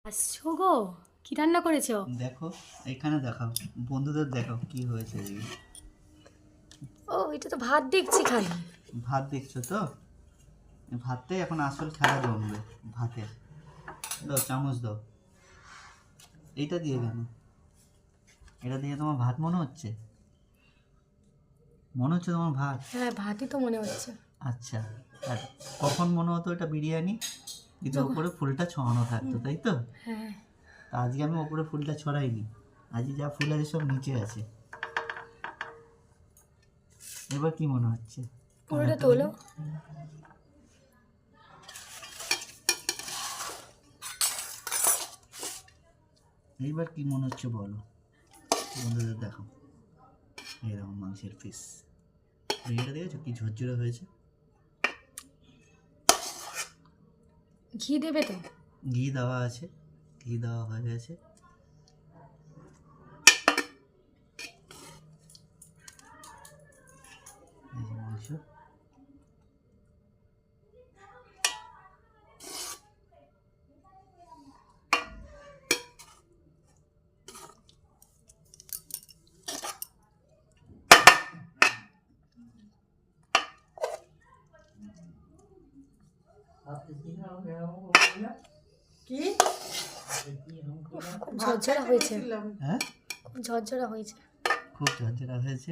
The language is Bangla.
আসছো গো, কি রান্না করেছো? দেখো, এখানে দেখাও, বন্ধুদের দেখাও কি হয়েছে এদিকে। ও, এটা তো ভাত দেখছি খালি। ভাত দেখছো তো? ভাতটাই এখন আসল খেলা জমবে। ভাতের দাও, চামচ দাও। এইটা দিয়ে কেন? এটা দিয়ে তোমার ভাত মনে হচ্ছে? মনে হচ্ছে তোমার ভাত? হ্যাঁ, ভাতই তো মনে হচ্ছে। আচ্ছা, আর কখন মনে হতো এটা বিরিয়ানি? কিন্তু যখন ওপরে ফুলটা ছড়ানো থাকতো, তাই তো? হ্যাঁ, তা আজকে আমি ওপরে ফুলটা ছড়াইনি। আজকে যা ফুল আছে সব নিচে আছে। এবার কি মনে হচ্ছে? পুরোটা কালারটা তোলো। দেখি। এইবার কি মনে হচ্ছে বলো, বন্ধুদের দেখো। এইরকম মাংসের পিস, এটা দেখেছো কি ঝরঝরে হয়েছে? ঘি দেবে তো? ঘি দেওয়া আছে, ঘি দেওয়া হয়ে গেছে। এই যে মাংস। কি? খুব ঝরঝরা হয়েছে। হ্যাঁ, খুব ঝরঝরা হয়েছে। খুব ঝরঝরা হয়েছে।